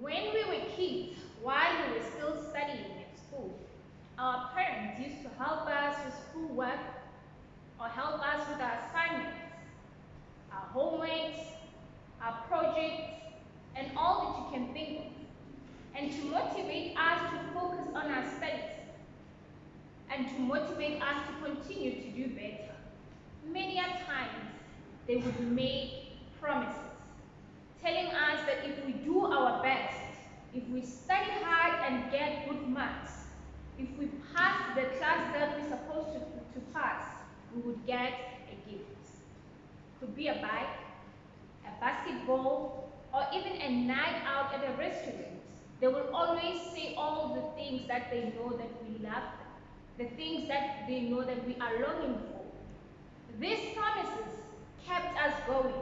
When we were kids, while we were still studying at school, our parents used to help us with schoolwork or help us with our assignments, our homeworks, our projects, and all that you can think of, and to motivate us to focus on our studies and to motivate us to continue to do better. Many a times, they would make promises, telling us that if we do our best, if we study hard and get good marks, if we pass the class that we're supposed to pass, we would get a gift. Could be a bike, a basketball, or even a night out at a restaurant. They will always say all the things that they know that we love them, the things that they know that we are longing for. These promises kept us going,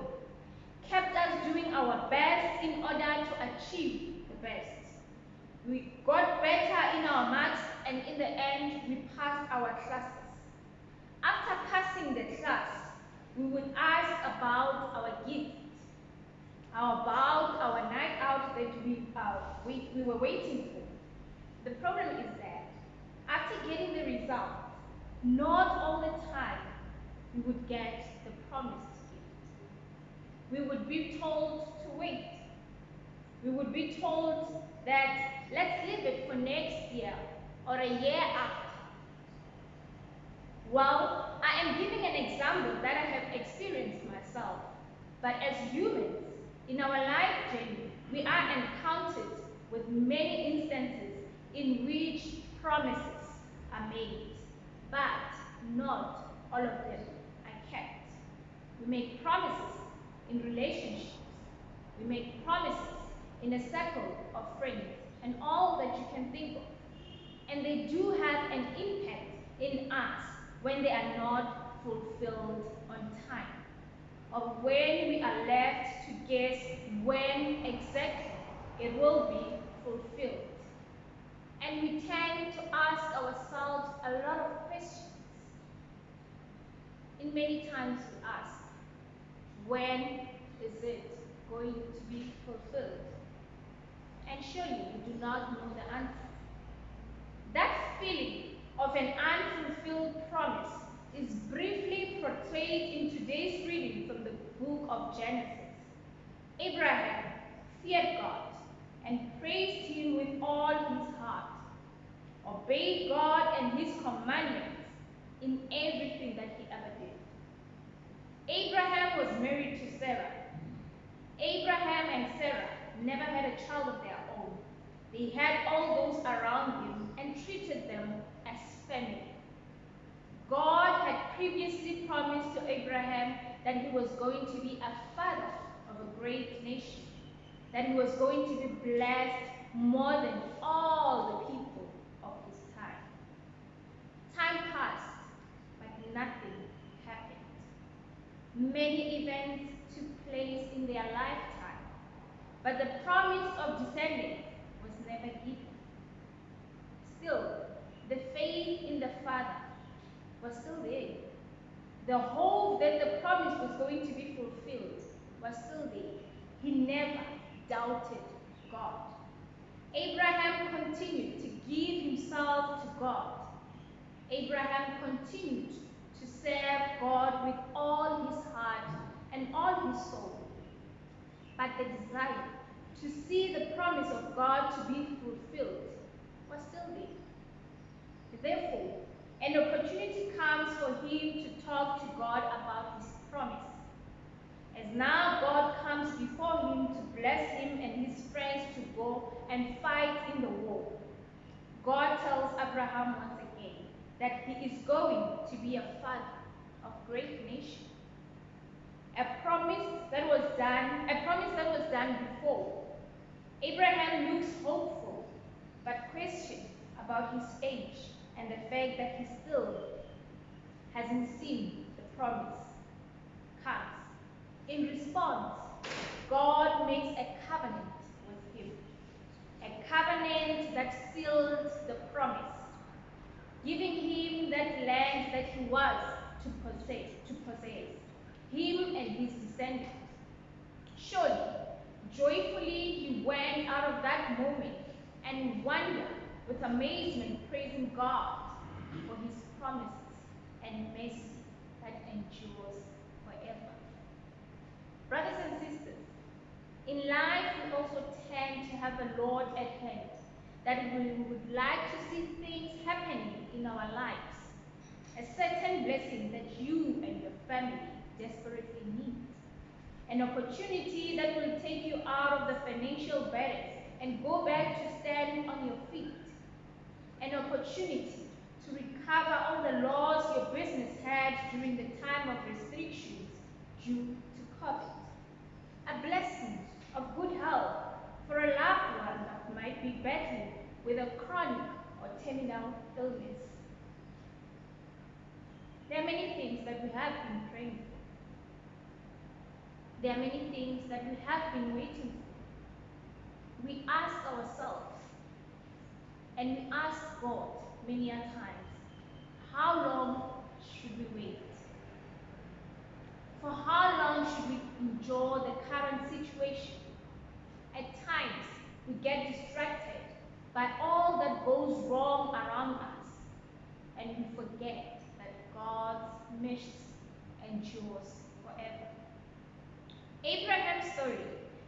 kept us doing our best in order to achieve the best. We got better in our marks, and in the end, we passed our classes. After passing the class, we would ask about our gift, about our night out that we were waiting for. The problem is that after getting the result, not all the time we would get the promised gift. We would be told to wait. We would be told that let's leave it for next year or a year after. Well, I am giving an example that I have experienced myself. But as humans, in our life journey, we are encountered with many instances in which promises are made, but not all of them are kept. We make promises in relationships. We make promises in a circle of friends and all that you can think of. And they do have an impact in us when they are not fulfilled on time, or when we are left to guess when exactly it will be fulfilled. And we tend to ask ourselves a lot of questions. In many times we ask, when is it going to be fulfilled? And surely we do not know the answer. That feeling of an unfulfilled promise is briefly portrayed in today's reading from the book of Genesis. Abraham feared God and praised him with all his heart, obeyed God and his commandments in everything that he ever did. Abraham was married to Sarah. Abraham and Sarah never had a child of their own. They had all those around them and treated them as family. God had previously promised to Abraham that he was going to be a father of a great nation, that he was going to be blessed more than all the people of his time. Time passed, but nothing happened. Many events took place in their lifetime, but the promise of descendants was never given. Still, the faith in the Father was still there. The hope that the promise was going to be fulfilled was still there. He never doubted God. Abraham continued to give himself to God. Abraham continued to serve God with all his heart and all his soul. But the desire to see the promise of God to be fulfilled was still there. Therefore, an opportunity comes for him to talk to God about his promise. As now God comes before him to bless him and his friends to go and fight in the war, God tells Abraham once again that he is going to be a father of great nation. A promise that was done before. Abraham looks hopeful, but questions about his age and the fact that he still hasn't seen the promise comes. In response, God makes a covenant with him, a covenant that seals the promise, giving him that land that he was to possess, him and his descendants. Surely, joyfully he went out of that and wonder with amazement, praising God for his promises and mercy that endures forever. Brothers and sisters, in life we also tend to have a Lord at hand, that we would like to see things happening in our lives, a certain blessing that you and your family desperately need, an opportunity that will take you out of the financial burdens and go back to stand on your feet, an opportunity to recover all the loss your business had during the time of restrictions due to COVID, a blessing of good health for a loved one that might be battling with a chronic or terminal illness. There are many things that we have been praying for. There are many things that we have been waiting for. We ask ourselves, and we ask God many a times, how long should we wait? For how long should we endure the current situation? At times, we get distracted by all that goes wrong around us, and we forget that God's mercy endures forever. Abraham's story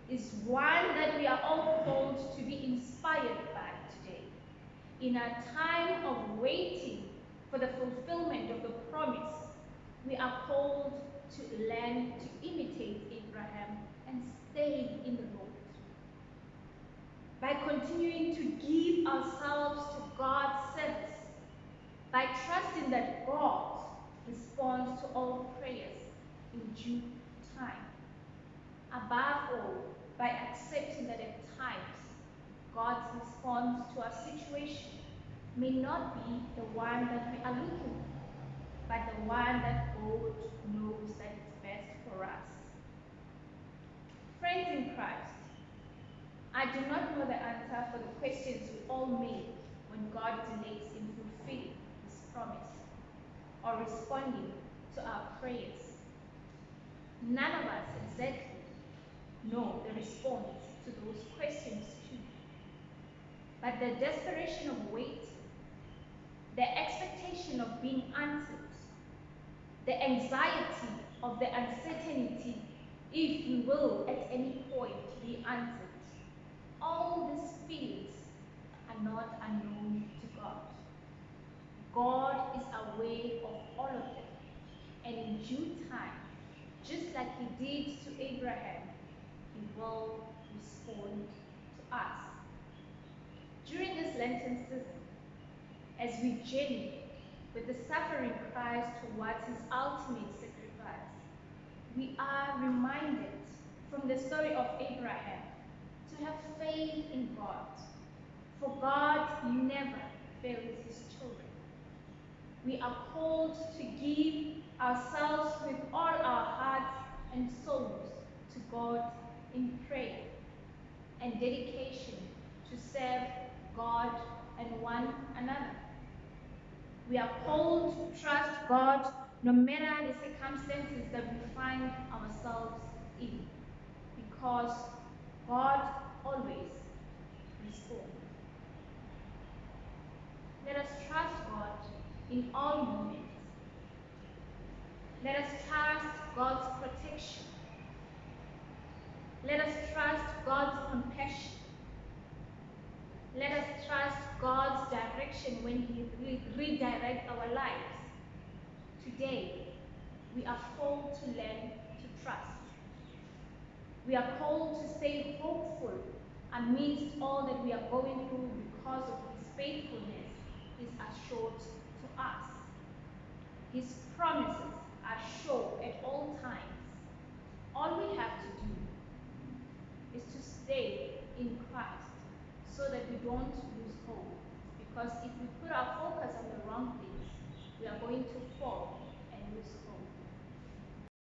is one that we are all called to be inspired by today. In a time of waiting for the fulfillment of the promise, we are called to learn to imitate Abraham and stay in the Lord. By continuing to give ourselves to God's service, by trusting that God responds to all prayers in due time. Above all, by accepting that at times God's response to our situation may not be the one that we are looking for, but the one that God knows that is best for us. Friends in Christ, I do not know the answer for the questions we all make when God delays in fulfilling his promise or responding to our prayers. None of us exactly know the response to those questions too. But the desperation of waiting, the expectation of being answered, the anxiety of the uncertainty, if we will at any point be answered, all these feelings are not unknown to God. God is aware of all of them, and in due time, just like he did to Abraham, he will respond to us. During this Lenten season, as we journey with the suffering Christ towards his ultimate sacrifice, we are reminded from the story of Abraham to have faith in God, for God never fails his children. We are called to give ourselves with all our hearts and souls to God in prayer and dedication to serve God and one another. We are called to trust God no matter the circumstances that we find ourselves in, because God always responds. Let us trust God in all moments. Let us trust God's protection. Let us trust God's compassion. Let us trust God's direction when he redirects our lives. Today, we are called to learn to trust. We are called to stay hopeful amidst all that we are going through, because of his faithfulness is assured to us. His promises are sure at all times. All we have to do is to stay in Christ so that we don't lose hope. Because if we put our focus on the wrong things, we are going to fall